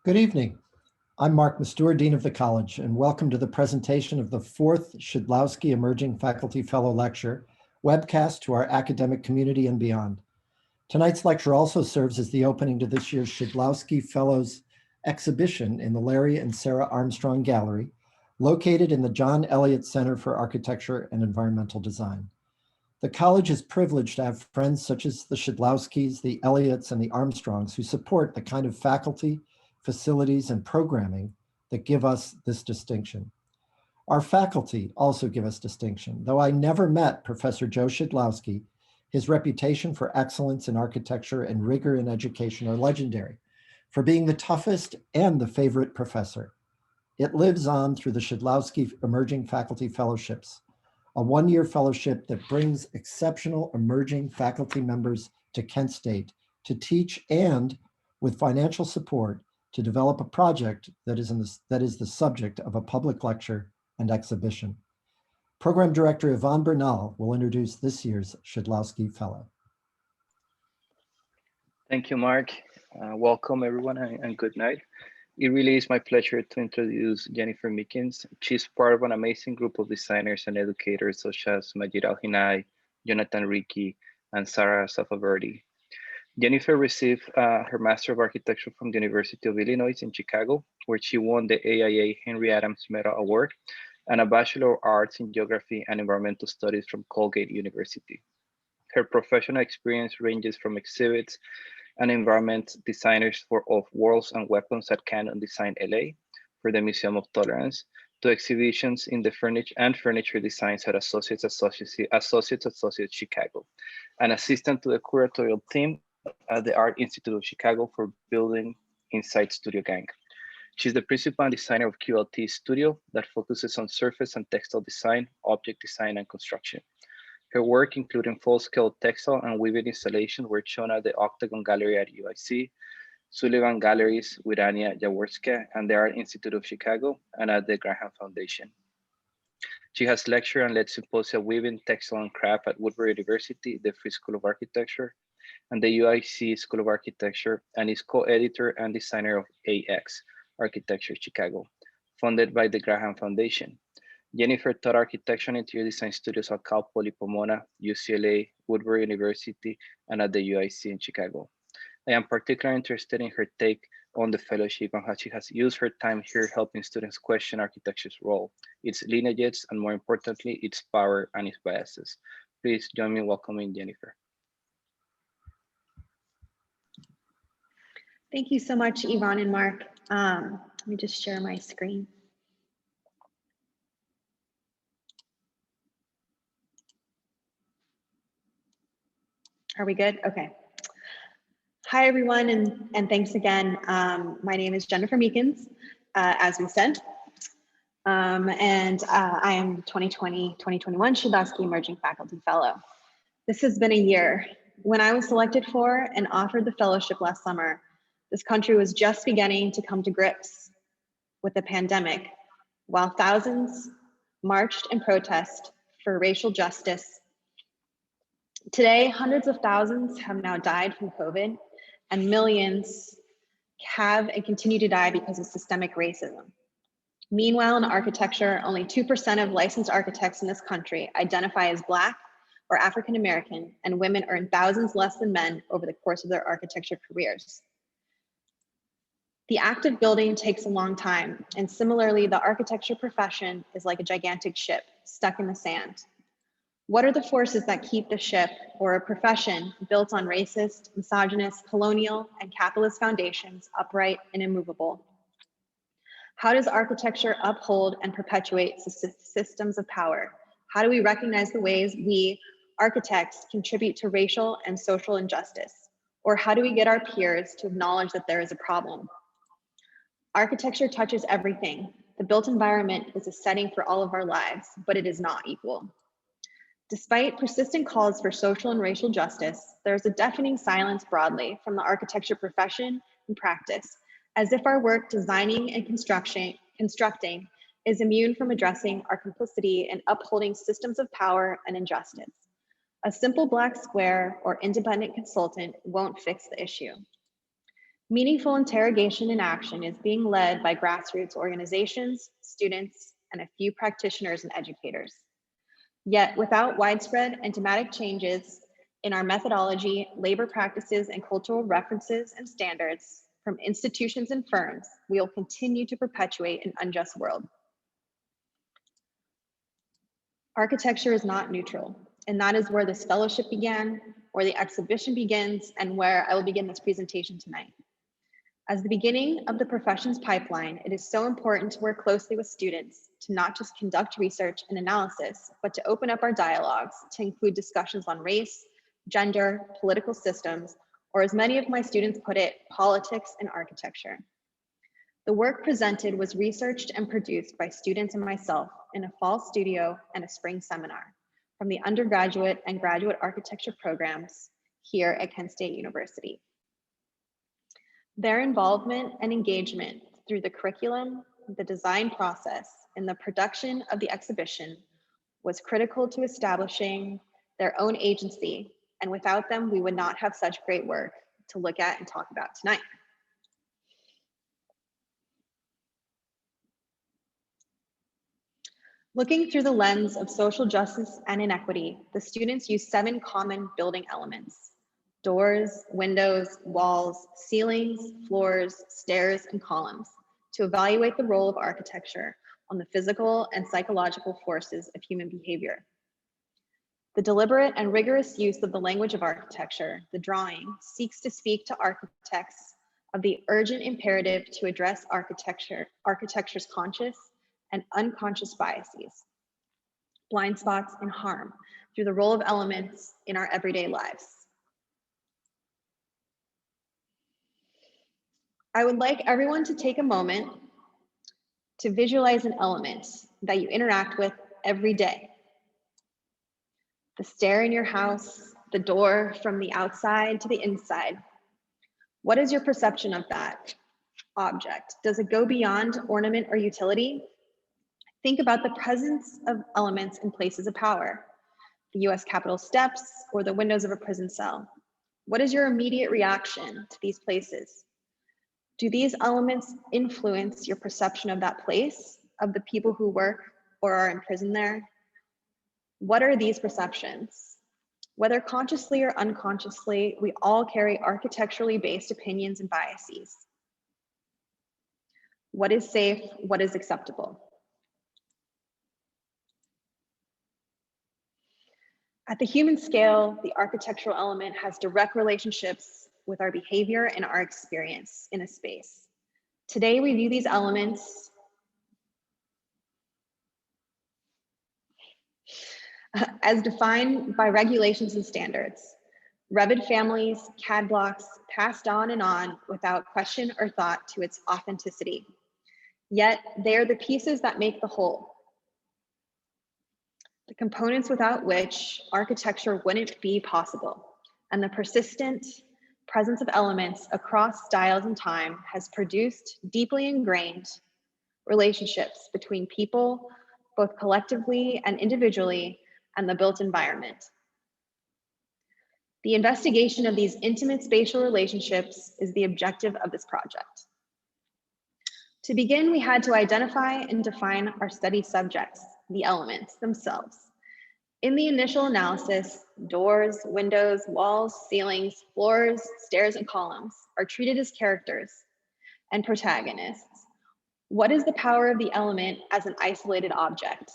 Good evening. I'm Mark Mastur, Dean of the College, and welcome to the presentation of the fourth Shidlowski Emerging Faculty Fellow Lecture, webcast to our academic community and beyond. Tonight's lecture also serves as the opening to this year's Shidlowski Fellows exhibition in the Larry and Sarah Armstrong Gallery, located in the John Elliott Center for Architecture and Environmental Design. The college is privileged to have friends such as the Shidlowskis, the Elliots, and the Armstrongs who support the kind of faculty, facilities, and programming that give us this distinction. Our faculty also give us distinction. Though I never met Professor Joe Shidlowski, his reputation for excellence in architecture and rigor in education are legendary, for being the toughest and the favorite professor. It lives on through the Shidlowski Emerging Faculty Fellowships, a one-year fellowship that brings exceptional emerging faculty members to Kent State to teach and, with financial support, to develop a project that is the subject of a public lecture and exhibition. Program Director Yvonne Bernal will introduce this year's Shidlowski Fellow. Thank you, Mark. Welcome everyone and good night. It really is my pleasure to introduce Jennifer Meakins. She's part of an amazing group of designers and educators such as Majid Al-Hinai, Jonathan Ricci, and Sarah Safaverdi. Jennifer received her Master of Architecture from the University of Illinois in Chicago, where she won the AIA Henry Adams Medal Award, and a Bachelor of Arts in Geography and Environmental Studies from Colgate University. Her professional experience ranges from exhibits and environment designers of worlds and weapons at Canon Design LA for the Museum of Tolerance, to exhibitions in the furniture designs at Associates Chicago, an assistant to the curatorial team at the Art Institute of Chicago for Building Inside Studio Gang. She's the principal and designer of QLT Studio that focuses on surface and textile design, object design, and construction. Her work, including full-scale textile and weaving installations, were shown at the Octagon Gallery at UIC, Sullivan Galleries with Anya Jaworska and the Art Institute of Chicago, and at the Graham Foundation. She has lectured and led symposia weaving, textile, and craft at Woodbury University, the Free School of Architecture, and the UIC School of Architecture, and is co-editor and designer of AX, Architecture Chicago, funded by the Graham Foundation. Jennifer taught architecture and interior design studios at Cal Poly Pomona, UCLA, Woodbury University, and at the UIC in Chicago. I am particularly interested in her take on the fellowship and how she has used her time here helping students question architecture's role, its lineages, and more importantly, its power and its biases. Please join me in welcoming Jennifer. Thank you so much, Yvonne and Mark. Let me just share my screen. Are we good? Okay. Hi, everyone, and thanks again. My name is Jennifer Meakins, as we said, and I am 2020-2021 Shidlowski Emerging Faculty Fellow. This has been a year. When I was selected for and offered the fellowship last summer, this country was just beginning to come to grips with the pandemic, while thousands marched and protested for racial justice. Today, hundreds of thousands have now died from COVID, and millions have and continue to die because of systemic racism. Meanwhile, in architecture, only 2% of licensed architects in this country identify as Black or African American, and women earn thousands less than men over the course of their architecture careers. The act of building takes a long time, and similarly, the architecture profession is like a gigantic ship stuck in the sand. What are the forces that keep the ship, or a profession built on racist, misogynist, colonial, and capitalist foundations, upright and immovable? How does architecture uphold and perpetuate systems of power? How do we recognize the ways we, architects, contribute to racial and social injustice? Or how do we get our peers to acknowledge that there is a problem? Architecture touches everything. The built environment is a setting for all of our lives, but it is not equal. Despite persistent calls for social and racial justice, there is a deafening silence broadly from the architecture profession and practice, as if our work designing and constructing is immune from addressing our complicity in upholding systems of power and injustice. A simple black square or independent consultant won't fix the issue. Meaningful interrogation and action is being led by grassroots organizations, students, and a few practitioners and educators. Yet without widespread and dramatic changes in our methodology, labor practices, and cultural references and standards from institutions and firms, we will continue to perpetuate an unjust world. Architecture is not neutral, and that is where this fellowship began, where the exhibition begins, and where I will begin this presentation tonight. As the beginning of the profession's pipeline, it is so important to work closely with students to not just conduct research and analysis, but to open up our dialogues to include discussions on race, gender, political systems, or as many of my students put it, politics and architecture. The work presented was researched and produced by students and myself in a fall studio and a spring seminar from the undergraduate and graduate architecture programs here at Kent State University. Their involvement and engagement through the curriculum, the design process, and the production of the exhibition was critical to establishing their own agency, and without them, we would not have such great work to look at and talk about tonight. Looking through the lens of social justice and inequity, the students used 7 common building elements: doors, windows, walls, ceilings, floors, stairs, and columns to evaluate the role of architecture on the physical and psychological forces of human behavior. The deliberate and rigorous use of the language of architecture, the drawing, seeks to speak to architects of the urgent imperative to address architecture's conscious and unconscious biases, blind spots, and harm through the role of elements in our everyday lives. I would like everyone to take a moment to visualize an element that you interact with every day. The stair in your house, the door from the outside to the inside. What is your perception of that object? Does it go beyond ornament or utility? Think about the presence of elements in places of power, the US Capitol steps or the windows of a prison cell. What is your immediate reaction to these places? Do these elements influence your perception of that place, of the people who work or are imprisoned there? What are these perceptions? Whether consciously or unconsciously, we all carry architecturally based opinions and biases. What is safe? What is acceptable? At the human scale, the architectural element has direct relationships with our behavior and our experience in a space. Today, we view these elements as defined by regulations and standards. Revit families, CAD blocks, passed on and on without question or thought to its authenticity. Yet, they are the pieces that make the whole. The components without which architecture wouldn't be possible. And the persistent presence of elements across styles and time has produced deeply ingrained relationships between people, both collectively and individually, and the built environment. The investigation of these intimate spatial relationships is the objective of this project. To begin, we had to identify and define our study subjects, the elements themselves. In the initial analysis, doors, windows, walls, ceilings, floors, stairs, and columns are treated as characters and protagonists. What is the power of the element as an isolated object?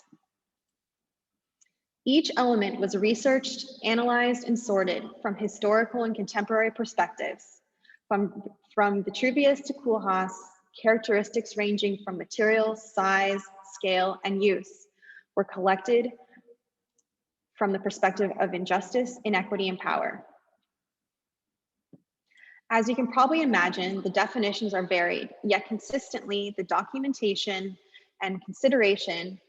Each element was researched, analyzed, and sorted from historical and contemporary perspectives, from Vitruvius to Koolhaas, characteristics ranging from materials, size, scale, and use were collected from the perspective of injustice, inequity, and power. As you can probably imagine, the definitions are varied, yet consistently the documentation and consideration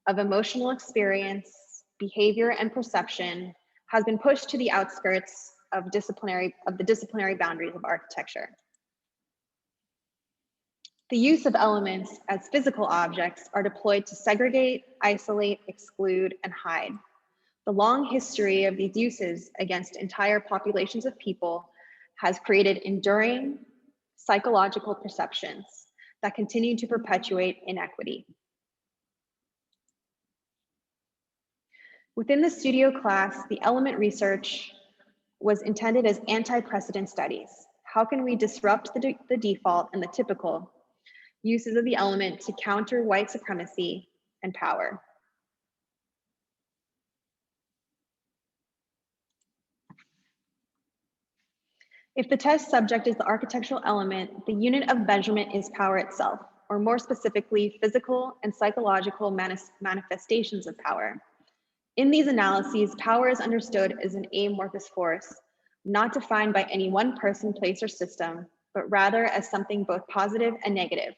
of emotional experience, behavior, and perception has been pushed to the outskirts of the disciplinary boundaries of architecture. The use of elements as physical objects are deployed to segregate, isolate, exclude, and hide. The long history of these uses against entire populations of people has created enduring psychological perceptions that continue to perpetuate inequity. Within the studio class, the element research was intended as anti-precedent studies. How can we disrupt the default and the typical uses of the element to counter white supremacy and power? If the test subject is the architectural element, the unit of measurement is power itself, or more specifically, physical and psychological manifestations of power. In these analyses, power is understood as an amorphous force, not defined by any one person, place, or system, but rather as something both positive and negative.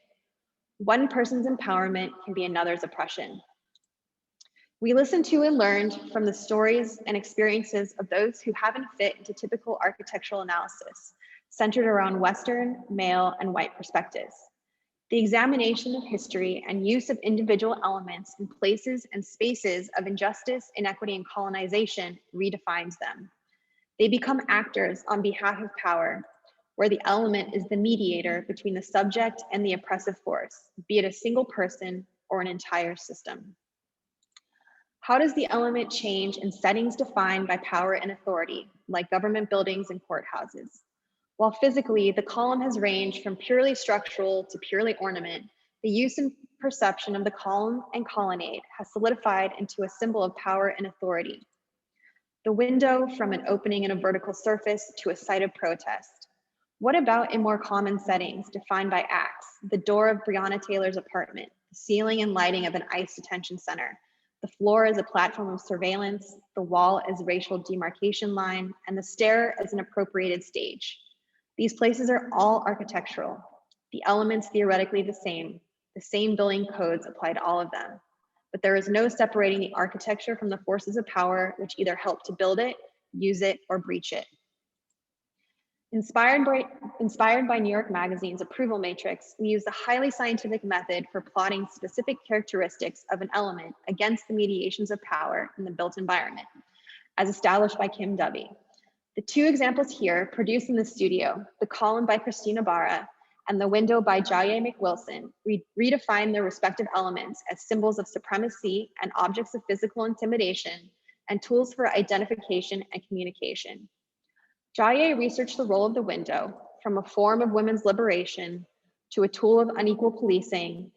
One person's empowerment can be another's oppression. We listened to and learned from the stories and experiences of those who haven't fit into typical architectural analysis, centered around Western, male, and white perspectives. The examination of history and use of individual elements in places and spaces of injustice, inequity, and colonization redefines them. They become actors on behalf of power, where the element is the mediator between the subject and the oppressive force, be it a single person or an entire system. How does the element change in settings defined by power and authority, like government buildings and courthouses? While physically, the column has ranged from purely structural to purely ornament, the use and perception of the column and colonnade has solidified into a symbol of power and authority. The window from an opening in a vertical surface to a site of protest. What about in more common settings defined by acts, the door of Breonna Taylor's apartment, the ceiling and lighting of an ICE detention center, the floor as a platform of surveillance, the wall as a racial demarcation line, and the stair as an appropriated stage. These places are all architectural. The elements theoretically the same building codes apply to all of them. But there is no separating the architecture from the forces of power which either help to build it, use it, or breach it. Inspired by New York Magazine's approval matrix, we use the highly scientific method for plotting specific characteristics of an element against the mediations of power in the built environment, as established by Kim Dovey. The two examples here, produced in the studio, the column by Christina Barra and the window by Jaye McWilson, redefine their respective elements as symbols of supremacy and objects of physical intimidation and tools for identification and communication. Jaye researched the role of the window from a form of women's liberation to a tool of unequal policing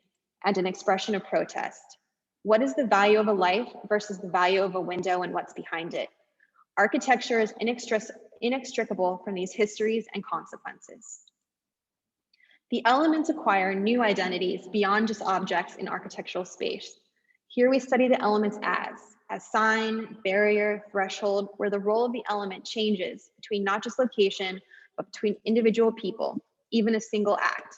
and an expression of protest. What is the value of a life versus the value of a window and what's behind it? Architecture is inextricable from these histories and consequences. The elements acquire new identities beyond just objects in architectural space. Here we study the elements as sign, barrier, threshold, where the role of the element changes between not just location, but between individual people, even a single act.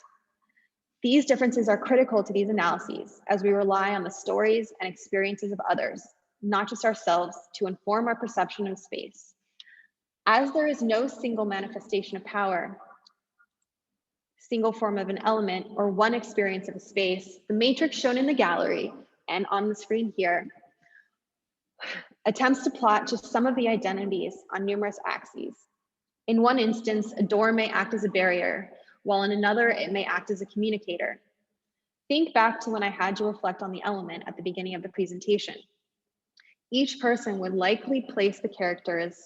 These differences are critical to these analyses as we rely on the stories and experiences of others, not just ourselves, to inform our perception of space. As there is no single manifestation of power, single form of an element, or one experience of a space, the matrix shown in the gallery and on the screen here attempts to plot just some of the identities on numerous axes. In one instance, a door may act as a barrier, while in another, it may act as a communicator. Think back to when I had you reflect on the element at the beginning of the presentation. Each person would likely place the characters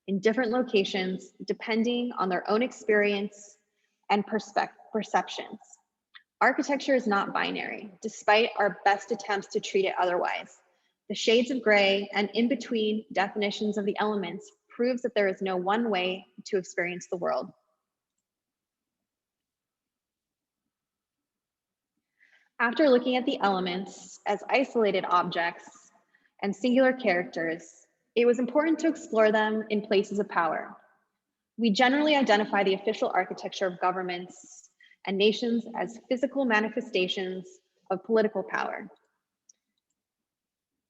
in different locations depending on their own experience and perceptions. Architecture is not binary, despite our best attempts to treat it otherwise. The shades of gray and in-between definitions of the elements proves that there is no one way to experience the world. After looking at the elements as isolated objects and singular characters, it was important to explore them in places of power. We generally identify the official architecture of governments and nations as physical manifestations of political power.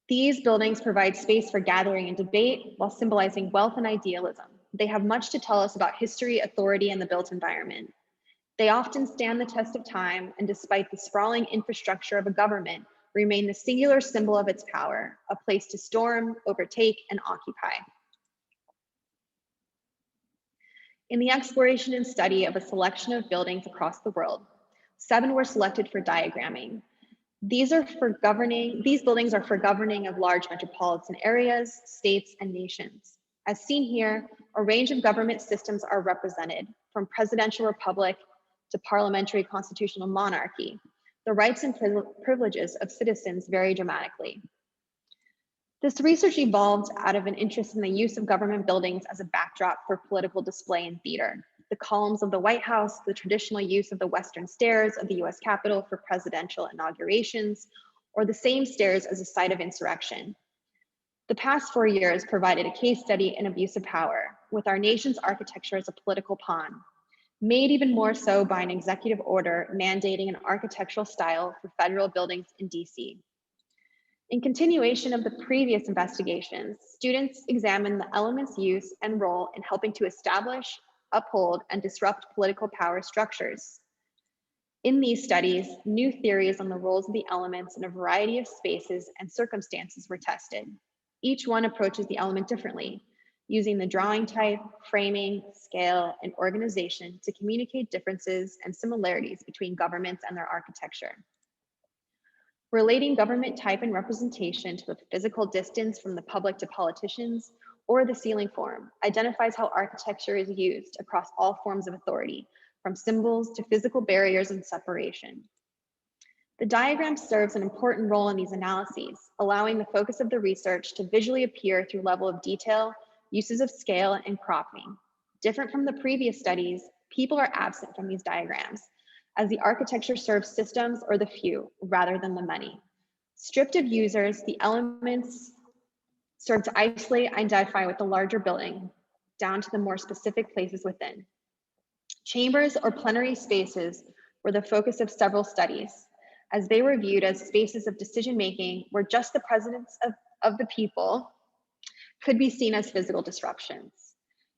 These buildings provide space for gathering and debate while symbolizing wealth and idealism. They have much to tell us about history, authority, and the built environment. They often stand the test of time, and despite the sprawling infrastructure of a government, remain the singular symbol of its power, a place to storm, overtake, and occupy. In the exploration and study of a selection of buildings across the world, 7 were selected for diagramming. These buildings are for governing of large metropolitan areas, states, and nations. As seen here, a range of government systems are represented, from presidential republic to parliamentary constitutional monarchy. The rights and privileges of citizens vary dramatically. This research evolved out of an interest in the use of government buildings as a backdrop for political display and theater. The columns of the White House, the traditional use of the Western Stairs of the US Capitol for presidential inaugurations, or the same stairs as a site of insurrection. The past 4 years provided a case study in abuse of power, with our nation's architecture as a political pawn, made even more so by an executive order mandating an architectural style for federal buildings in DC. In continuation of the previous investigations, students examined the elements' use and role in helping to establish, uphold, and disrupt political power structures. In these studies, new theories on the roles of the elements in a variety of spaces and circumstances were tested. Each one approaches the element differently, using the drawing type, framing, scale, and organization to communicate differences and similarities between governments and their architecture. Relating government type and representation to the physical distance from the public to politicians or the ceiling form identifies how architecture is used across all forms of authority, from symbols to physical barriers and separation. The diagram serves an important role in these analyses, allowing the focus of the research to visually appear through level of detail, uses of scale, and cropping. Different from the previous studies, people are absent from these diagrams, as the architecture serves systems or the few rather than the many. Stripped of users, the elements serve to isolate and identify with the larger building down to the more specific places within. Chambers or plenary spaces were the focus of several studies, as they were viewed as spaces of decision-making where just the presence of the people could be seen as physical disruptions.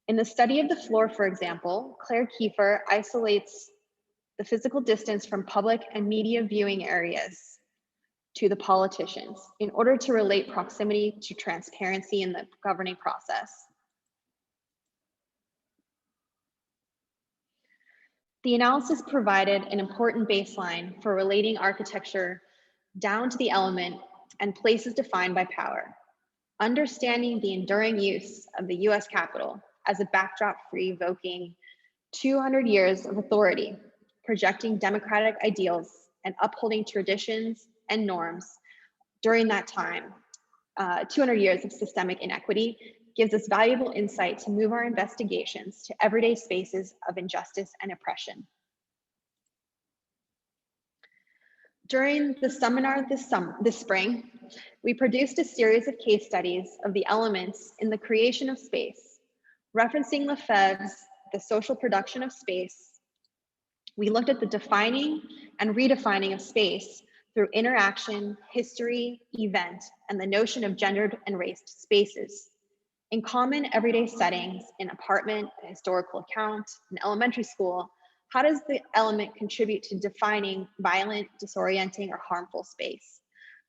In the study of the floor, for example, Claire Kiefer isolates the physical distance from public and media viewing areas to the politicians in order to relate proximity to transparency in the governing process. The analysis provided an important baseline for relating architecture down to the element and places defined by power. Understanding the enduring use of the US Capitol as a backdrop for evoking 200 years of authority, projecting democratic ideals, and upholding traditions and norms during that time, 200 years of systemic inequity, gives us valuable insight to move our investigations to everyday spaces of injustice and oppression. During the seminar this spring, we produced a series of case studies of the elements in the creation of space. Referencing Lefebvre's The Social Production of Space, we looked at the defining and redefining of space through interaction, history, event, and the notion of gendered and raced spaces. In common everyday settings, an apartment, a historical account, an elementary school, how does the element contribute to defining violent, disorienting, or harmful space?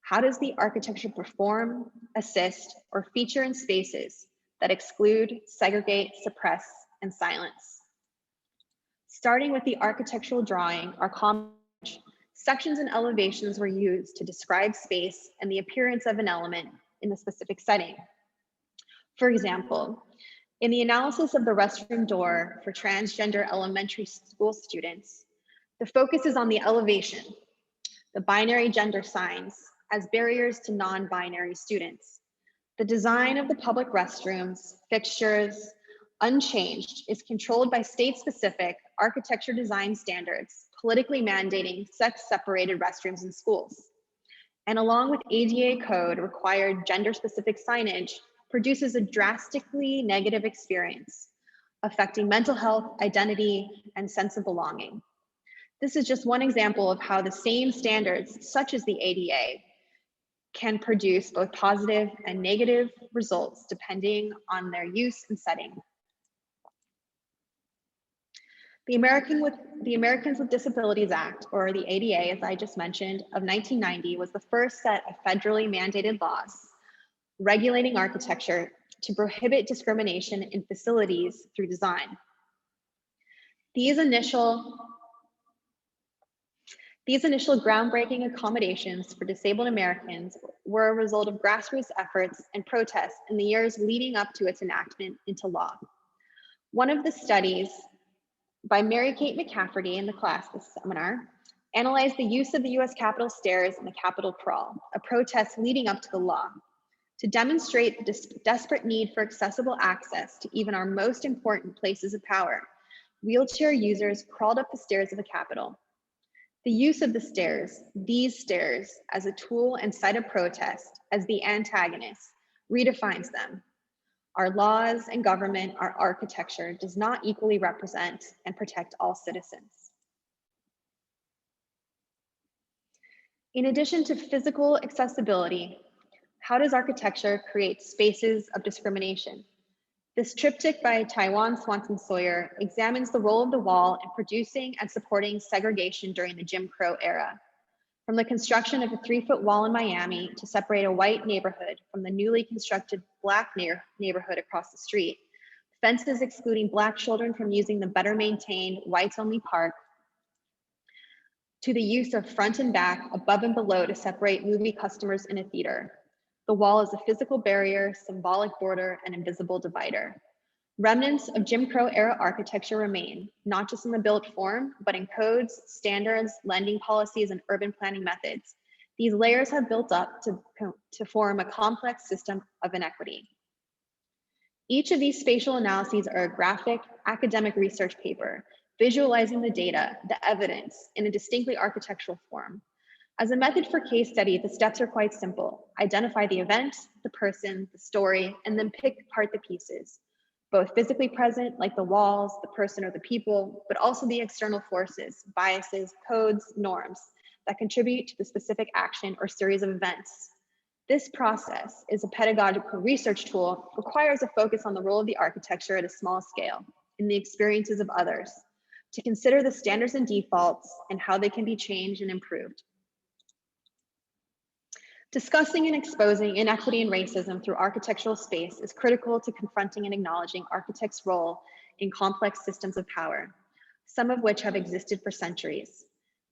How does the architecture perform, assist, or feature in spaces that exclude, segregate, suppress, and silence? Starting with the architectural drawing, our common sections and elevations were used to describe space and the appearance of an element in the specific setting. For example, in the analysis of the restroom door for transgender elementary school students, the focus is on the elevation, the binary gender signs as barriers to non-binary students. The design of the public restrooms, fixtures, unchanged, is controlled by state-specific architecture design standards, politically mandating sex-separated restrooms in schools. And along with ADA code required gender-specific signage, produces a drastically negative experience, affecting mental health, identity, and sense of belonging. This is just one example of how the same standards, such as the ADA, can produce both positive and negative results depending on their use and setting. The Americans with Disabilities Act, or the ADA, as I just mentioned, of 1990 was the first set of federally mandated laws regulating architecture to prohibit discrimination in facilities through design. These initial groundbreaking accommodations for disabled Americans were a result of grassroots efforts and protests in the years leading up to its enactment into law. One of the studies by Mary Kate McCafferty in the class this seminar analyzed the use of the US Capitol stairs and the Capitol crawl, a protest leading up to the law, to demonstrate the desperate need for accessible access to even our most important places of power. Wheelchair users crawled up the stairs of the Capitol. The use of the stairs, these stairs, as a tool and site of protest, as the antagonist, redefines them. Our laws and government, our architecture does not equally represent and protect all citizens. In addition to physical accessibility, how does architecture create spaces of discrimination? This triptych by Taiwan Swanson Sawyer examines the role of the wall in producing and supporting segregation during the Jim Crow era. From the construction of a 3-foot wall in Miami to separate a white neighborhood from the newly constructed Black neighborhood across the street, fences excluding Black children from using the better maintained whites-only park, to the use of front and back, above and below to separate movie customers in a theater. The wall is a physical barrier, symbolic border, and invisible divider. Remnants of Jim Crow era architecture remain, not just in the built form, but in codes, standards, lending policies, and urban planning methods. These layers have built up to form a complex system of inequity. Each of these spatial analyses are a graphic academic research paper, visualizing the data, the evidence, in a distinctly architectural form. As a method for case study, the steps are quite simple. Identify the event, the person, the story, and then pick apart the pieces, both physically present, like the walls, the person, or the people, but also the external forces, biases, codes, norms that contribute to the specific action or series of events. This process is a pedagogical research tool, requires a focus on the role of the architecture at a small scale, in the experiences of others, to consider the standards and defaults and how they can be changed and improved. Discussing and exposing inequity and racism through architectural space is critical to confronting and acknowledging architects' role in complex systems of power, some of which have existed for centuries.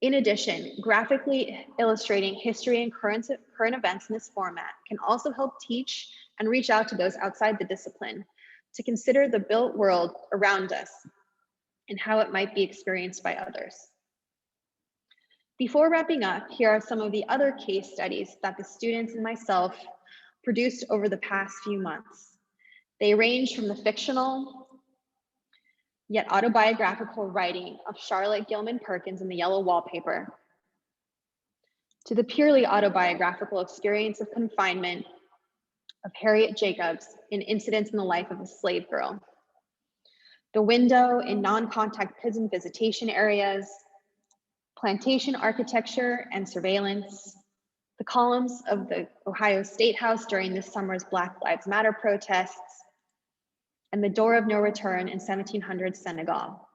In addition, graphically illustrating history and current events in this format can also help teach and reach out to those outside the discipline to consider the built world around us and how it might be experienced by others. Before wrapping up, here are some of the other case studies that the students and myself produced over the past few months. They range from the fictional yet autobiographical writing of Charlotte Gilman Perkins in The Yellow Wallpaper, to the purely autobiographical experience of confinement of Harriet Jacobs in Incidents in the Life of a Slave Girl, the window in non-contact prison visitation areas, plantation architecture and surveillance, the columns of the Ohio State House during this summer's Black Lives Matter protests, and the door of no return in 1700 Senegal.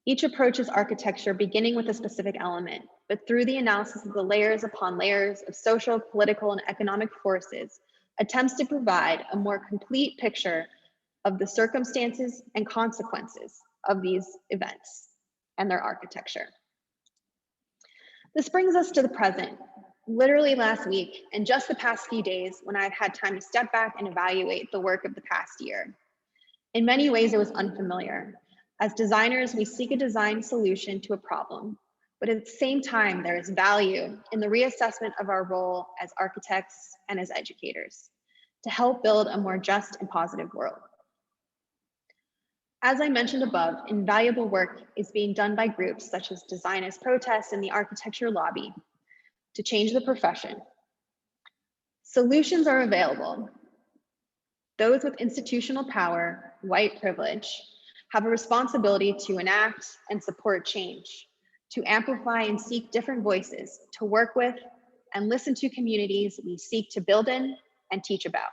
Each approaches architecture beginning with a specific element, but through the analysis of the layers upon layers of social, political, and economic forces, attempts to provide a more complete picture of the circumstances and consequences of these events and their architecture. This brings us to the present, literally last week and just the past few days when I've had time to step back and evaluate the work of the past year. In many ways, it was unfamiliar. As designers, we seek a design solution to a problem, but at the same time, there is value in the reassessment of our role as architects and as educators to help build a more just and positive world. As I mentioned above, invaluable work is being done by groups such as Designers Protest and the Architecture Lobby to change the profession. Solutions are available. Those with institutional power, white privilege, have a responsibility to enact and support change, to amplify and seek different voices, to work with and listen to communities we seek to build in and teach about.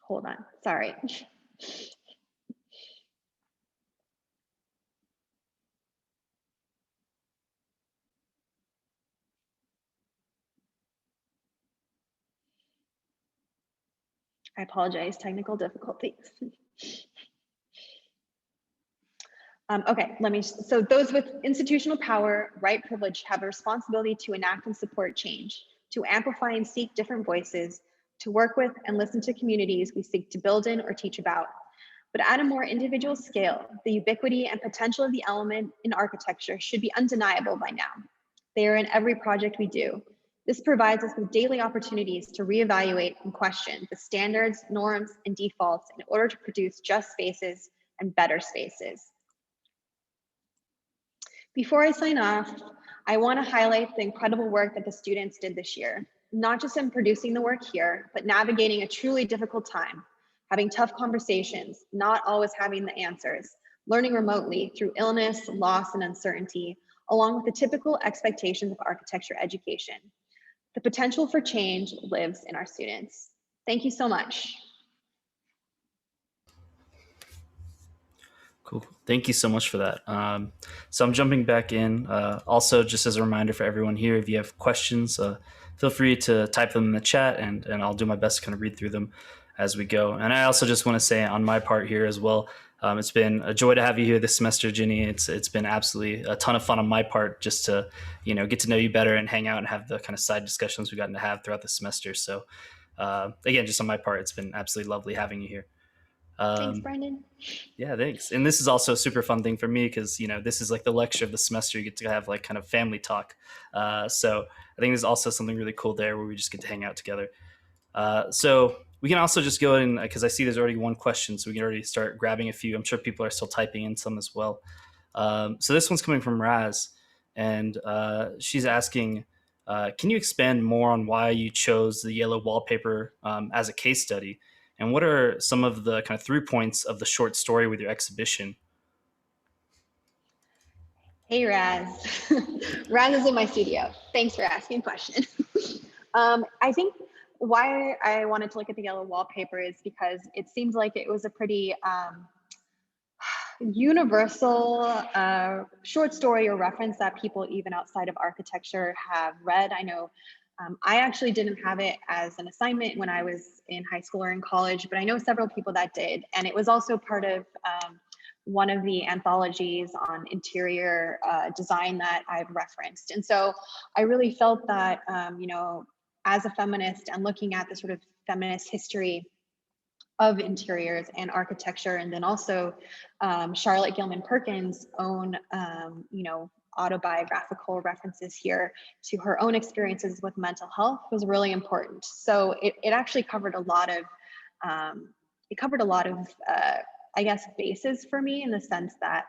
Hold on, sorry. I apologize, technical difficulties. Okay, so those with institutional power, right privilege, have a responsibility to enact and support change, to amplify and seek different voices, to work with and listen to communities we seek to build in or teach about. But at a more individual scale, the ubiquity and potential of the element in architecture should be undeniable by now. They are in every project we do. This provides us with daily opportunities to reevaluate and question the standards, norms, and defaults in order to produce just spaces and better spaces. Before I sign off, I want to highlight the incredible work that the students did this year, not just in producing the work here, but navigating a truly difficult time, having tough conversations, not always having the answers, learning remotely through illness, loss, and uncertainty, along with the typical expectations of architecture education. The potential for change lives in our students. Thank you so much. Cool. Thank you so much for that. So I'm jumping back in. Also, just as a reminder for everyone here, if you have questions, feel free to type them in the chat, and I'll do my best to kind of read through them as we go. And I also just want to say on my part here as well, it's been a joy to have you here this semester, Ginny. It's been absolutely a ton of fun on my part just to, get to know you better and hang out and have the kind of side discussions we've gotten to have throughout the semester. So again, just on my part, it's been absolutely lovely having you here. Thanks, Brendan. Yeah, thanks. And this is also a super fun thing for me because, this is like the lecture of the semester. You get to have like kind of family talk. So I think there's also something really cool there where we just get to hang out together. So we can also just go in because I see there's already one question. So we can already start grabbing a few. I'm sure people are still typing in some as well. So this one's coming from Raz. And she's asking, can you expand more on why you chose the yellow wallpaper as a case study? And what are some of the kind of through points of the short story with your exhibition? Hey, Raz. Raz is in my studio. Thanks for asking a question. I think why I wanted to look at the yellow wallpaper is because it seems like it was a pretty universal short story or reference that people even outside of architecture have read. I know I actually didn't have it as an assignment when I was in high school or in college, but I know several people that did. And it was also part of one of the anthologies on interior design that I've referenced. And so I really felt that, as a feminist and looking at the sort of feminist history of interiors and architecture, and then also Charlotte Gilman Perkins' own, autobiographical references here to her own experiences with mental health was really important. So it actually covered a lot of, I guess, bases for me in the sense that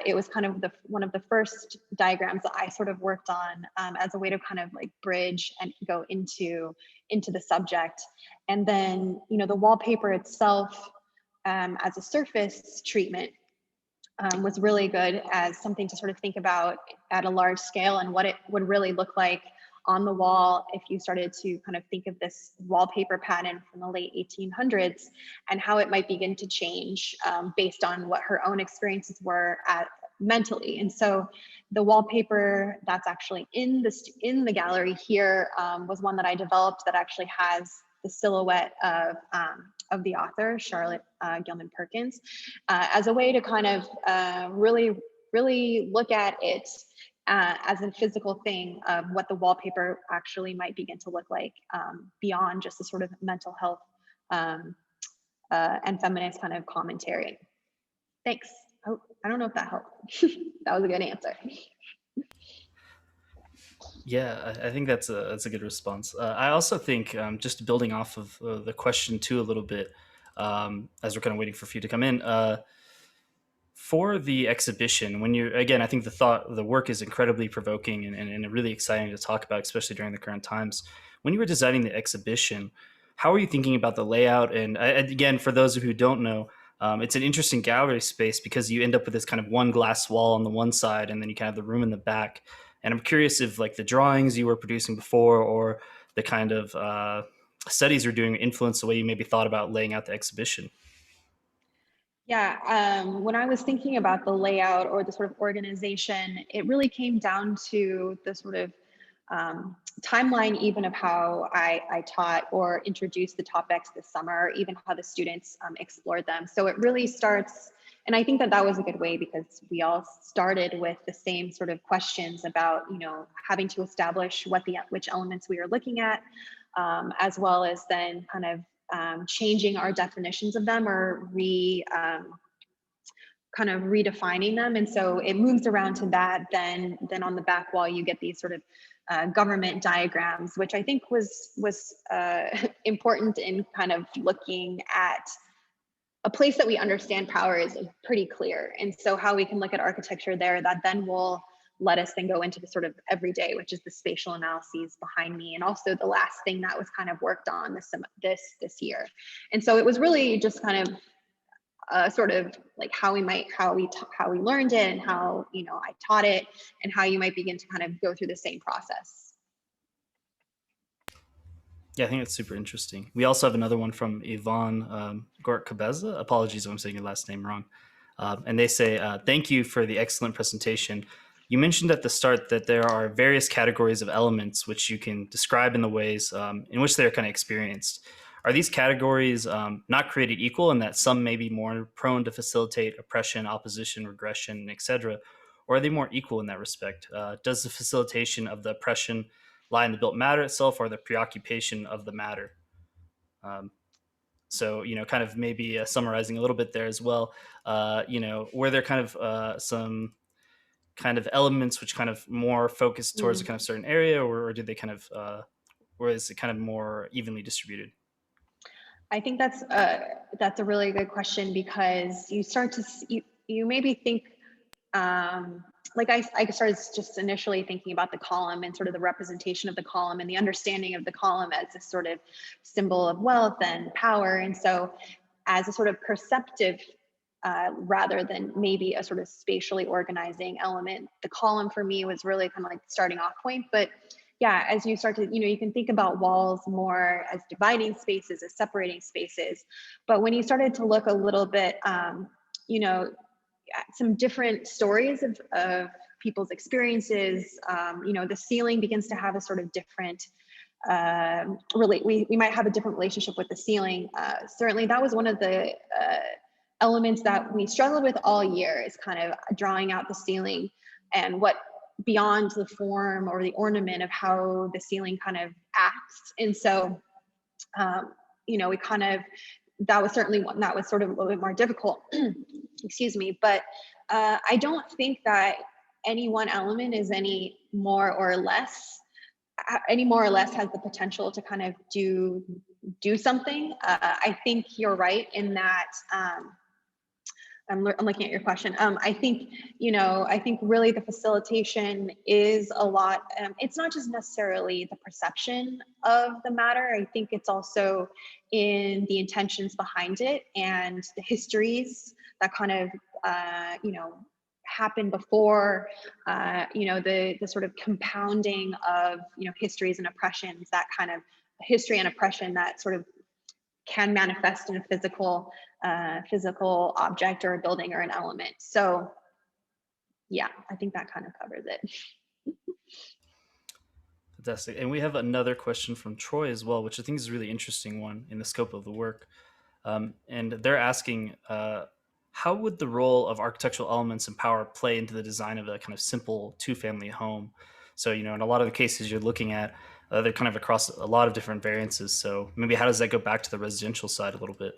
it was kind of one of the first diagrams that I sort of worked on as a way to kind of like bridge and go into the subject. And then, the wallpaper itself as a surface treatment was really good as something to sort of think about at a large scale and what it would really look like on the wall if you started to kind of think of this wallpaper pattern from the late 1800s and how it might begin to change based on what her own experiences were mentally. And so the wallpaper that's actually in the gallery here was one that I developed that actually has the silhouette of the author, Charlotte Gilman Perkins, as a way to kind of really look at it as a physical thing of what the wallpaper actually might begin to look like beyond just the sort of mental health and feminist kind of commentary. Thanks. Oh, I don't know if that helped. That was a good answer. Yeah, I think that's a good response. I also think just building off of the question too a little bit, as we're kind of waiting for you to come in. For the exhibition, I think the work is incredibly provoking and really exciting to talk about, especially during the current times. When you were designing the exhibition, how are you thinking about the layout? And again, for those who don't know, it's an interesting gallery space because you end up with this kind of one glass wall on the one side, and then you kind of have the room in the back. And I'm curious if like the drawings you were producing before or the kind of studies you're doing influenced the way you maybe thought about laying out the exhibition. Yeah, when I was thinking about the layout or the sort of organization, it really came down to the sort of timeline even of how I taught or introduced the topics this summer, even how the students explored them. So it really starts, and I think that that was a good way because we all started with the same sort of questions about, you know, having to establish which elements we are looking at, as well as then kind of changing our definitions of them or kind of redefining them. And so it moves around to that. Then on the back wall, you get these sort of government diagrams, which I think was important in kind of looking at a place that we understand power is pretty clear. And so how we can look at architecture there, that then will let us then go into the sort of everyday, which is the spatial analyses behind me. And also the last thing that was kind of worked on this year. And so it was really just kind of sort of like how we learned it and how, you know, I taught it and how you might begin to kind of go through the same process. Yeah, I think that's super interesting. We also have another one from Yvonne Gork-Cabeza. Apologies if I'm saying your last name wrong. And they say, thank you for the excellent presentation. You mentioned at the start that there are various categories of elements which you can describe in the ways in which they're kind of experienced. Are these categories not created equal in that some may be more prone to facilitate oppression, opposition, regression, etc., or are they more equal in that respect? Does the facilitation of the oppression lie in the built matter itself or the preoccupation of the matter? So, you know, kind of maybe summarizing a little bit there as well, you know, were there kind of some kind of elements which kind of more focused towards a kind of certain area, or did they kind of, or is it kind of more evenly distributed? I think that's a really good question because you start to you maybe think like I started just initially thinking about the column and sort of the representation of the column and the understanding of the column as a sort of symbol of wealth and power, and so as a sort of perceptive rather than maybe a sort of spatially organizing element, the column for me was really kind of like the starting off point. But yeah, as you start to, you know, you can think about walls more as dividing spaces, as separating spaces. But when you started to look a little bit, you know, at some different stories of people's experiences, you know, the ceiling begins to have a sort of different, we might have a different relationship with the ceiling. Certainly that was one of the elements that we struggled with all year, is kind of drawing out the ceiling and what beyond the form or the ornament of how the ceiling kind of acts. And so, you know, we kind of, that was certainly one that was sort of a little bit more difficult, excuse me. But I don't think that any one element is any more or less has the potential to kind of do something. I think you're right in that, I'm looking at your question. I think, you know, I think really the facilitation is a lot. It's not just necessarily the perception of the matter. I think it's also in the intentions behind it and the histories that kind of, you know, happened before, you know, the sort of compounding of, you know, histories and oppressions, that kind of history and oppression that sort of can manifest in a physical object or a building or an element. So yeah, I think that kind of covers it. Fantastic. And we have another question from Troy as well, which I think is a really interesting one in the scope of the work. And they're asking, how would the role of architectural elements and power play into the design of a kind of simple two-family home? So, you know, in a lot of the cases you're looking at, they're kind of across a lot of different variances. So maybe how does that go back to the residential side a little bit?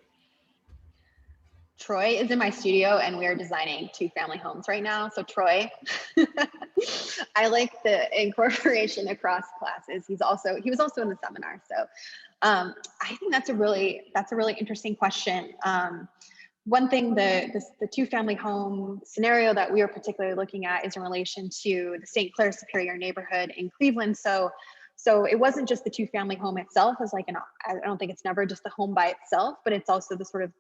Troy is in my studio and we are designing two-family homes right now. So Troy, I like the incorporation across classes. He was also in the seminar. So I think that's a really interesting question. One thing, the two-family home scenario that we are particularly looking at is in relation to the St. Clair Superior neighborhood in Cleveland. So it wasn't just the two-family home itself as like I don't think it's never just the home by itself, but it's also the sort of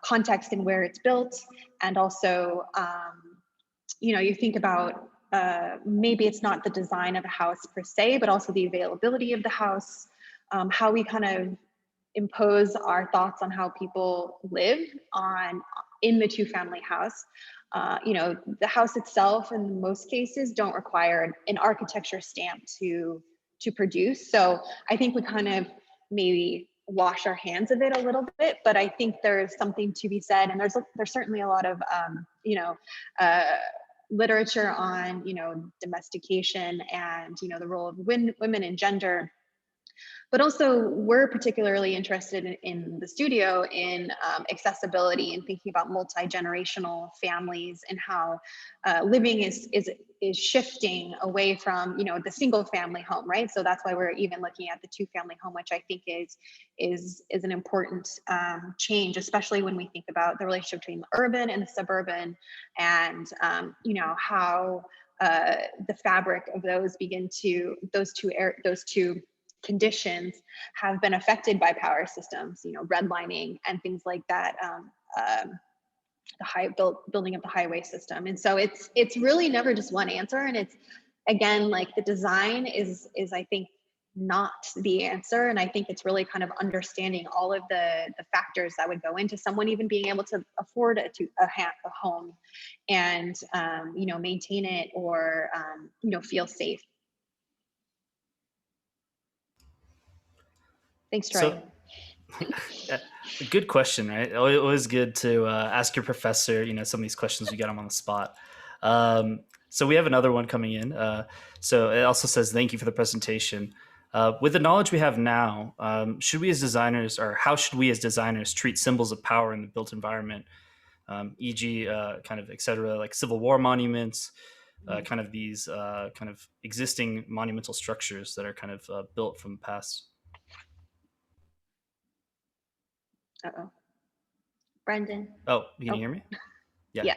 context in where it's built. And also, you know, you think about maybe it's not the design of a house per se, but also the availability of the house, how we kind of impose our thoughts on how people live in the two-family house. The house itself, in most cases, don't require an architecture stamp to produce. So I think we kind of maybe wash our hands of it a little bit, but I think there's something to be said, and there's certainly a lot of literature on domestication and the role of women and gender. But also, we're particularly interested in the studio in accessibility and thinking about multi-generational families and how living is shifting away from the single family home, right? So that's why we're even looking at the two-family home, which I think is an important change, especially when we think about the relationship between the urban and the suburban, and how the fabric of those those two conditions have been affected by power systems, redlining and things like that, building of the highway system. And so it's really never just one answer. And it's, again, like the design is I think not the answer. And I think it's really kind of understanding all of the factors that would go into someone even being able to afford a home and maintain it or feel safe. Thanks, Troy. So, good question, right? Always good to ask your professor, some of these questions. You get them on the spot. So we have another one coming in. So it also says, thank you for the presentation. With the knowledge we have now, should we as designers, or how should we as designers treat symbols of power in the built environment, e.g., kind of, et cetera, like Civil War monuments, kind of these kind of existing monumental structures that are kind of built from the past? Uh-oh. Brendan. Oh, you can hear me? Yeah. Yeah.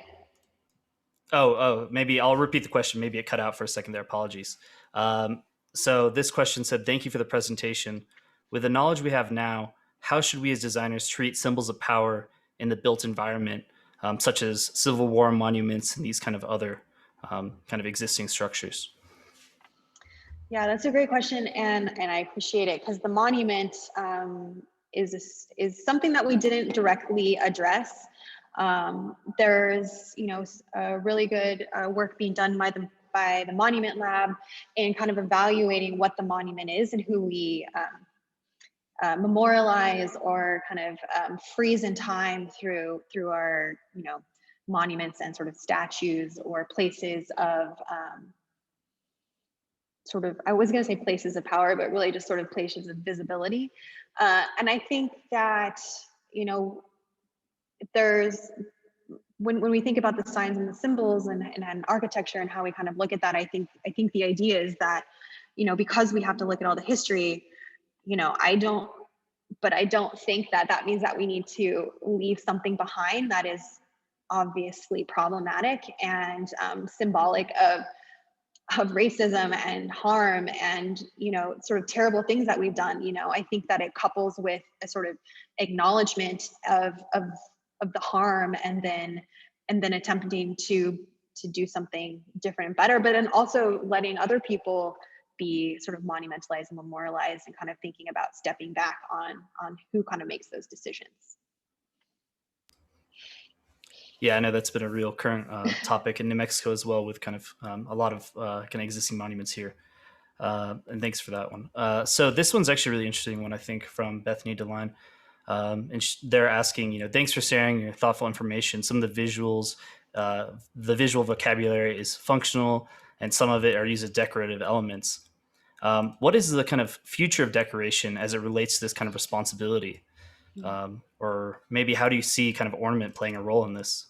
Oh, maybe I'll repeat the question. Maybe it cut out for a second there. Apologies. So this question said, thank you for the presentation. With the knowledge we have now, how should we as designers treat symbols of power in the built environment, such as Civil War monuments and these kind of other kind of existing structures? Yeah, that's a great question, and I appreciate it, because the monument is something that we didn't directly address. There's a really good work being done by the Monument Lab in kind of evaluating what the monument is and who we memorialize or kind of freeze in time through our monuments and sort of statues or places of sort of, I was going to say places of power, but really just sort of places of visibility. And I think that, there's, when we think about the signs and the symbols and architecture and how we kind of look at that, I think the idea is that, because we have to look at all the history, I don't think that means that we need to leave something behind that is obviously problematic and symbolic of racism and harm and sort of terrible things that we've done. I think that it couples with a sort of acknowledgement of the harm, and then attempting to do something different and better, but then also letting other people be sort of monumentalized and memorialized, and kind of thinking about stepping back on who kind of makes those decisions. Yeah, I know that's been a real current topic in New Mexico as well, with kind of a lot of kind of existing monuments here. And thanks for that one. So this one's actually a really interesting one, I think, from Bethany DeLine. And they're asking, thanks for sharing your thoughtful information. Some of the visuals, the visual vocabulary is functional, and some of it are used as decorative elements. What is the kind of future of decoration as it relates to this kind of responsibility? Or maybe how do you see kind of ornament playing a role in this?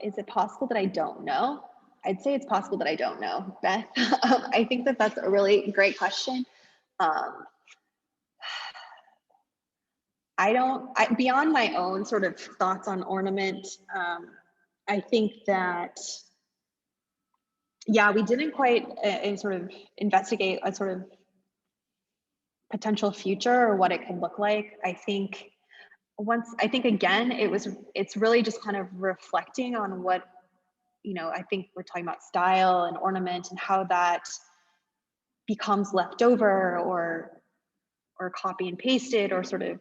Is it possible that I don't know? I'd say it's possible that I don't know, Beth. I think that that's a really great question. Beyond my own sort of thoughts on ornament, I think that, yeah, we didn't quite sort of investigate a sort of potential future or what it could look like. I think again, it's really just kind of reflecting on what, I think we're talking about style and ornament and how that becomes left over or copy and pasted or sort of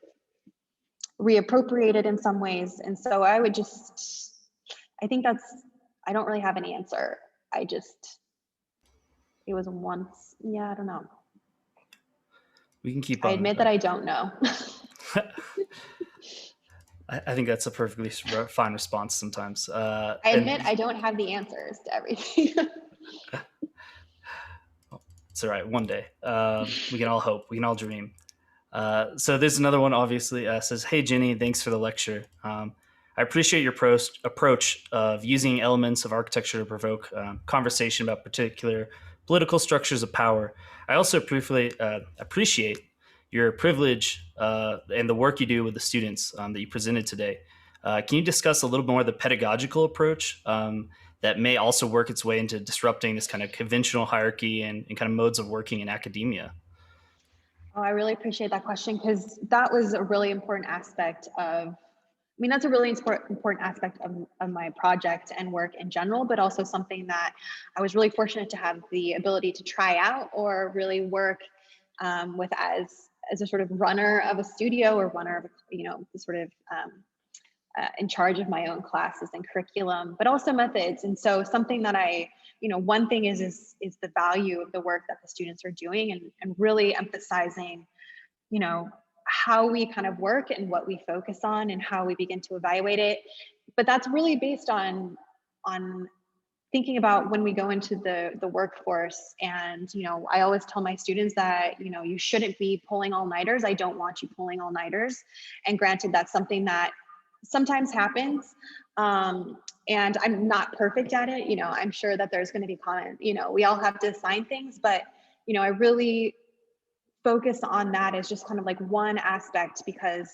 reappropriated in some ways. And so I think I don't really have an answer. It was once, yeah, I don't know. We can keep I on. admit that I don't know. I think that's a perfectly fine response sometimes. I admit I don't have the answers to everything. It's all right. One day. We can all hope. We can all dream. So there's another one, obviously, says, "Hey, Ginny, thanks for the lecture. I appreciate your approach of using elements of architecture to provoke conversation about particular political structures of power. I also appreciate your privilege and the work you do with the students that you presented today. Can you discuss a little more the pedagogical approach that may also work its way into disrupting this kind of conventional hierarchy and kind of modes of working in academia?" Oh, I really appreciate that question, because that was a really important aspect that's a really important aspect of my project and work in general, but also something that I was really fortunate to have the ability to try out or really work with as a sort of runner of a studio, or runner of, sort of in charge of my own classes and curriculum, but also methods. And so something that one thing is the value of the work that the students are doing, and really emphasizing, how we kind of work and what we focus on and how we begin to evaluate it. But that's really based on thinking about when we go into the workforce. And, I always tell my students that, you shouldn't be pulling all-nighters. I don't want you pulling all-nighters. And granted, that's something that sometimes happens. And I'm not perfect at it. I'm sure that there's going to be comment, we all have to assign things, but, I really focus on that as just kind of like one aspect, because,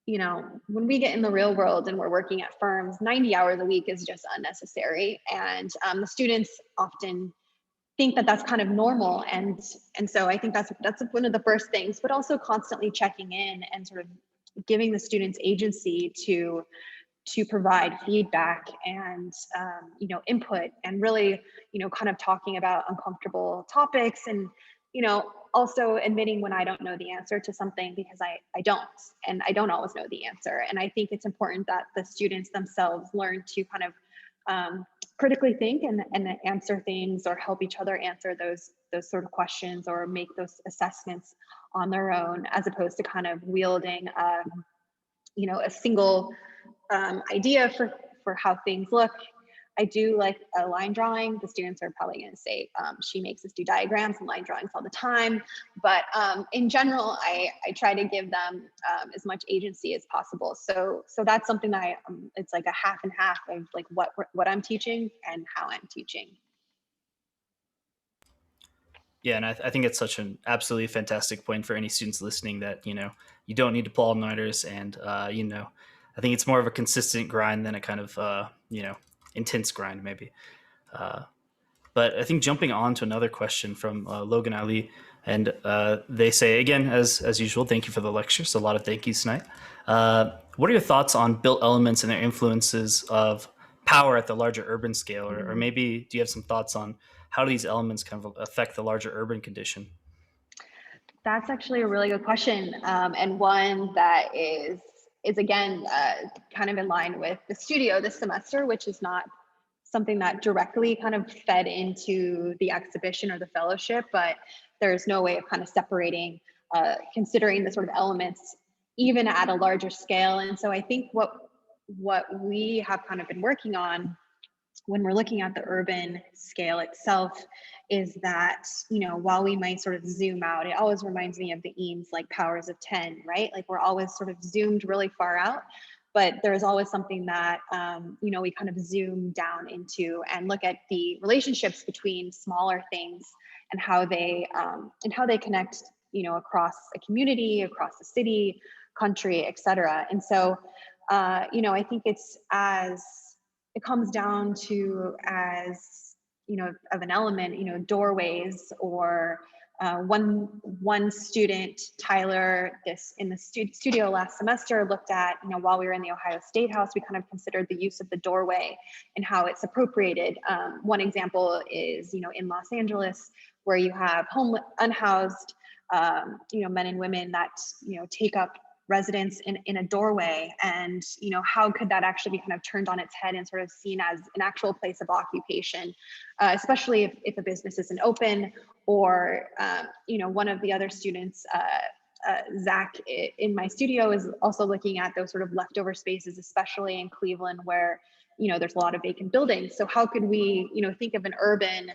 when we get in the real world and we're working at firms, 90 hours a week is just unnecessary. And the students often think that that's kind of normal. And so I think that's one of the first things, but also constantly checking in and sort of giving the students agency to provide feedback and input, and really kind of talking about uncomfortable topics, and also admitting when I don't know the answer to something, because I don't, and I don't always know the answer. And I think it's important that the students themselves learn to kind of critically think and answer things, or help each other answer those sort of questions, or make those assessments on their own, as opposed to kind of wielding a single idea for how things look. I do like a line drawing. The students are probably going to say she makes us do diagrams and line drawings all the time, but in general, I try to give them as much agency as possible. So that's something that it's like a half and half of like what I'm teaching and how I'm teaching. Yeah, and I think it's such an absolutely fantastic point for any students listening, that you don't need to pull all-nighters, and I think it's more of a consistent grind than a kind of intense grind maybe. But I think jumping on to another question from Logan Ali, and they say, again, as usual, thank you for the lecture. So a lot of thank yous tonight. What are your thoughts on built elements and their influences of power at the larger urban scale? Or maybe do you have some thoughts on how do these elements kind of affect the larger urban condition? That's actually a really good question, and one that is again kind of in line with the studio this semester, which is not something that directly kind of fed into the exhibition or the fellowship, but there's no way of kind of separating, considering the sort of elements even at a larger scale. And so I think what we have kind of been working on when we're looking at the urban scale itself is that, while we might sort of zoom out, it always reminds me of the Eames like powers of 10, right? Like we're always sort of zoomed really far out, but there's always something that, we kind of zoom down into and look at the relationships between smaller things and how they connect, across a community, across the city, country, et cetera. And so, I think it comes down to as, of an element, doorways, or one student, Tyler, in the studio last semester looked at, while we were in the Ohio State House, we kind of considered the use of the doorway and how it's appropriated. One example is, in Los Angeles, where you have unhoused, men and women that, take up residents in a doorway, and how could that actually be kind of turned on its head and sort of seen as an actual place of occupation, especially if a business isn't open, or one of the other students, Zach, in my studio, is also looking at those sort of leftover spaces, especially in Cleveland, where there's a lot of vacant buildings. So how could we think of an urban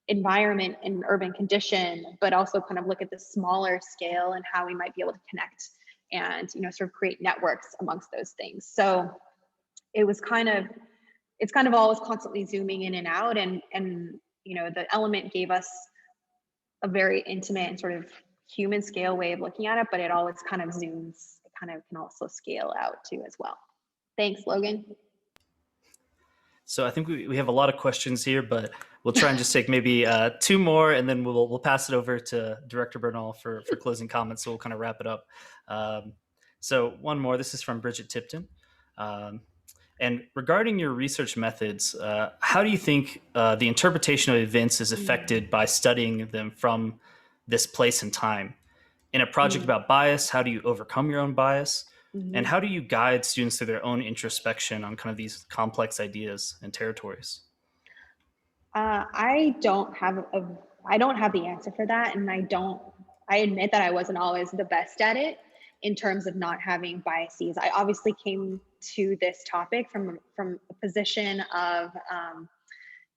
environment and urban condition, but also kind of look at the smaller scale and how we might be able to connect and sort of create networks amongst those things. So it's kind of always constantly zooming in and out, and the element gave us a very intimate and sort of human scale way of looking at it, but it always kind of zooms, it kind of can also scale out too as well. Thanks, Logan. So I think we have a lot of questions here, but we'll try and just take maybe 2 more, and then we'll pass it over to Director Bernal for closing comments. So we'll kind of wrap it up. So one more. This is from Bridget Tipton. And regarding your research methods, how do you think the interpretation of events is affected by studying them from this place and time? In a project about bias, how do you overcome your own bias? And how do you guide students through their own introspection on kind of these complex ideas and territories? I don't have the answer for that, and I admit that I wasn't always the best at it in terms of not having biases. I obviously came to this topic from a position of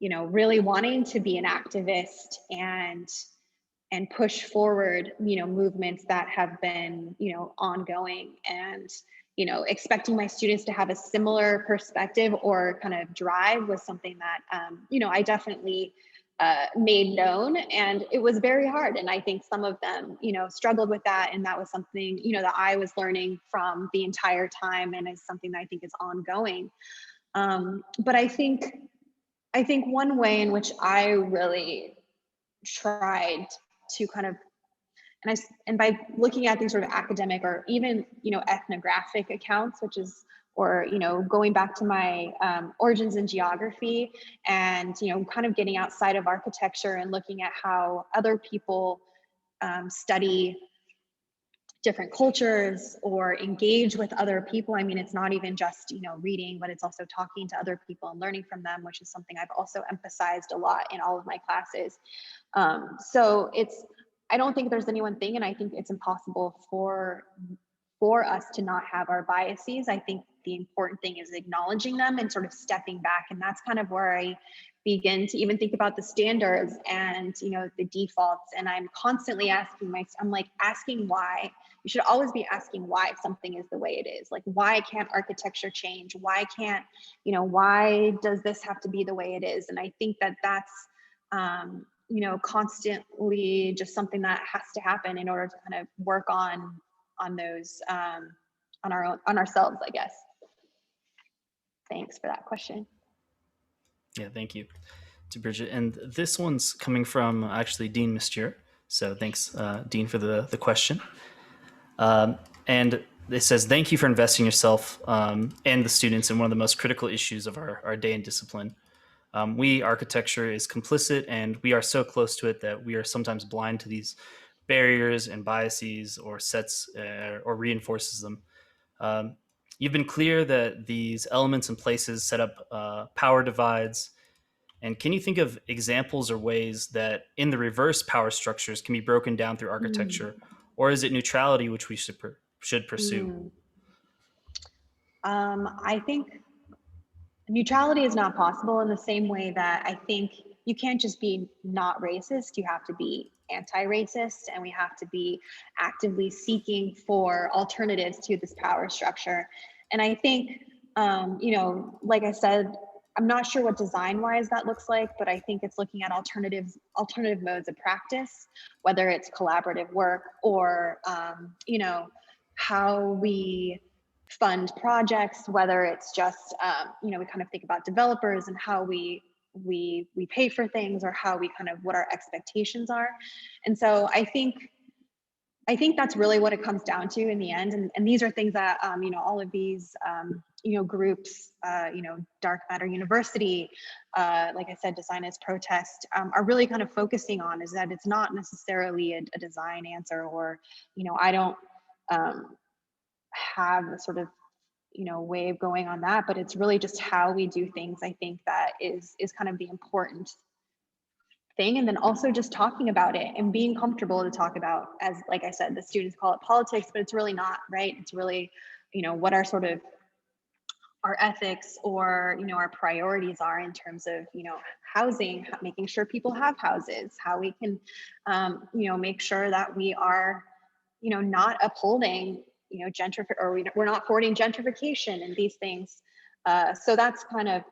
really wanting to be an activist and push forward movements that have been ongoing, and expecting my students to have a similar perspective or kind of drive was something that I definitely made known, and it was very hard. And I think some of them struggled with that, and that was something that I was learning from the entire time, and is something that I think is ongoing. But I think one way in which I really tried to kind of, and by looking at these sort of academic or even ethnographic accounts, which is, or going back to my origins in geography, and kind of getting outside of architecture and looking at how other people study different cultures or engage with other people. I mean, it's not even just reading, but it's also talking to other people and learning from them, which is something I've also emphasized a lot in all of my classes. So I don't think there's any one thing, and I think it's impossible for us to not have our biases. I think the important thing is acknowledging them and sort of stepping back, and that's kind of where I begin to even think about the standards and the defaults. And I'm constantly asking asking why. You should always be asking why something is the way it is. Like, why can't architecture change? Why can't why does this have to be the way it is? And I think that that's constantly just something that has to happen in order to kind of work on those on ourselves, I guess. Thanks for that question. Yeah, thank you to Bridget. And this one's coming from actually Dean Mistier. So thanks, Dean, for the question. And it says, thank you for investing yourself and the students in one of the most critical issues of our day in discipline. We, architecture, is complicit, and we are so close to it that we are sometimes blind to these barriers and biases, or sets or reinforces them. You've been clear that these elements and places set up power divides. And can you think of examples or ways that in the reverse power structures can be broken down through architecture? Or is it neutrality which we should pursue? I think neutrality is not possible, in the same way that I think you can't just be not racist. You have to be anti-racist, and we have to be actively seeking for alternatives to this power structure. And I think, like I said, I'm not sure what design-wise that looks like, but I think it's looking at alternative modes of practice, whether it's collaborative work or, how we fund projects, whether it's just, we kind of think about developers and how we pay for things, or how we kind of, what our expectations are. And so I think that's really what it comes down to in the end. And these are things that, all of these, groups, Dark Matter University, like I said, Design as Protest, are really kind of focusing on, is that it's not necessarily a design answer, or, I don't, have a sort of, way of going on that, but it's really just how we do things. I think that is kind of the important thing. And then also just talking about it and being comfortable to talk about, as like I said, the students call it politics, but it's really not, right? It's really, what our sort of our ethics or our priorities are in terms of housing, making sure people have houses, how we can make sure that we are not upholding or we're not forwarding gentrification and these things. So that's kind of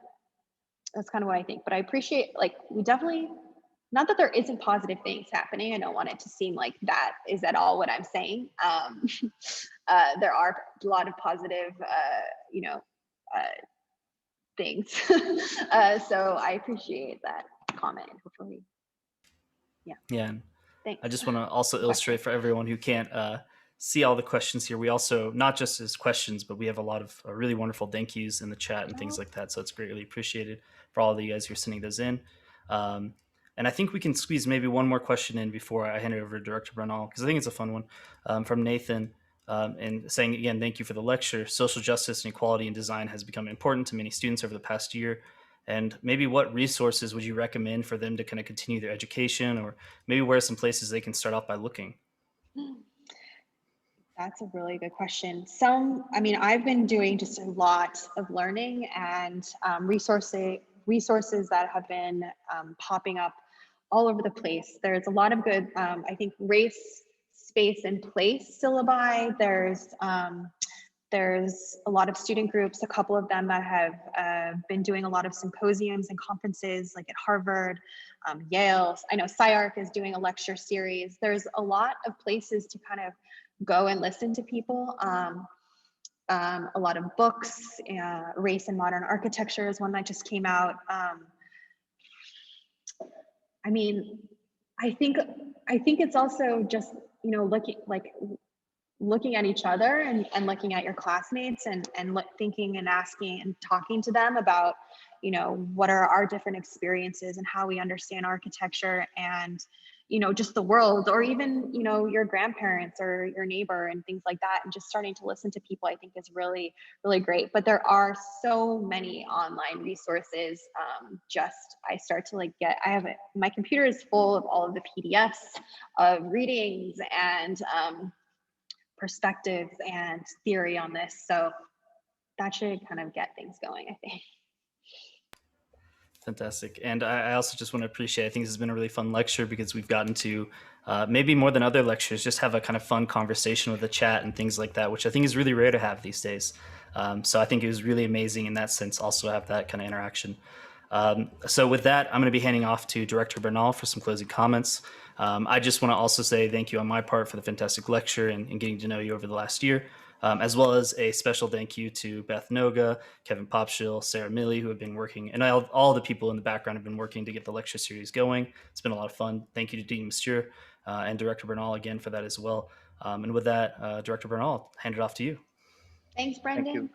what I think. But I appreciate, like, we definitely, not that there isn't positive things happening. I don't want it to seem like that is at all what I'm saying. There are a lot of positive things. So I appreciate that comment. Hopefully, Yeah. And thanks. I just want to also illustrate for everyone who can't see all the questions here. We also, not just as questions, but we have a lot of really wonderful thank yous in the chat and things like that. So it's greatly appreciated for all of you guys who are sending those in. And I think we can squeeze maybe one more question in before I hand it over to Director Brunel, because I think it's a fun one, from Nathan. And saying again, thank you for the lecture. Social justice and equality in design has become important to many students over the past year. And maybe what resources would you recommend for them to kind of continue their education, or maybe where are some places they can start off by looking? That's a really good question. I've been doing just a lot of learning and resources that have been popping up all over the place. There's a lot of good, I think, race, space, and place syllabi. There's a lot of student groups, a couple of them that have been doing a lot of symposiums and conferences, like at Harvard, Yale. I know SciArc is doing a lecture series. There's a lot of places to kind of go and listen to people. A lot of books, Race and Modern Architecture is one that just came out. I think it's also just, looking at each other and looking at your classmates and thinking and asking and talking to them about, what are our different experiences and how we understand architecture and, just the world, or even, your grandparents or your neighbor and things like that. And just starting to listen to people, I think, is really, really great. But there are so many online resources. My computer is full of all of the PDFs of readings and perspectives and theory on this. So that should kind of get things going, I think. Fantastic. And I also just want to appreciate, I think this has been a really fun lecture because we've gotten to maybe more than other lectures, just have a kind of fun conversation with the chat and things like that, which I think is really rare to have these days. So I think it was really amazing in that sense, also have that kind of interaction. So with that, I'm going to be handing off to Director Bernal for some closing comments. I just want to also say thank you on my part for the fantastic lecture and getting to know you over the last year. As well as a special thank you to Beth Noga, Kevin Popshill, Sarah Milley, who have been working, and all the people in the background have been working to get the lecture series going. It's been a lot of fun. Thank you to Dean Monsieur and Director Bernal again for that as well. And with that, Director Bernal, I'll hand it off to you. Thanks, Brendan.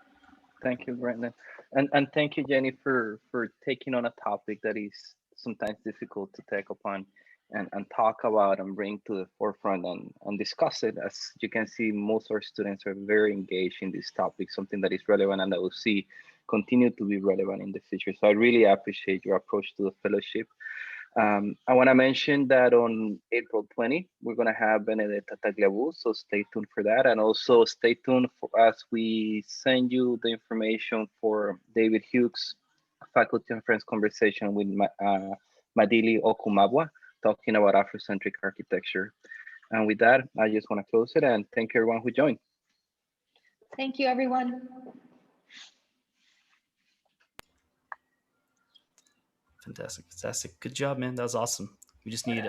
Thank you, Brendan. And thank you, Jenny, for taking on a topic that is sometimes difficult to take upon and talk about and bring to the forefront and discuss it. As you can see, most of our students are very engaged in this topic, something that is relevant and that we'll see continue to be relevant in the future. So I really appreciate your approach to the fellowship. I want to mention that on April 20, we're going to have Benedetta Tagliabue, so stay tuned for that. And also stay tuned as we send you the information for David Hughes' faculty and friends conversation with Madili Okumabwa, talking about Afrocentric architecture. And with that, I just want to close it and thank everyone who joined. Thank you, everyone. Fantastic. Good job, man. That was awesome. We just need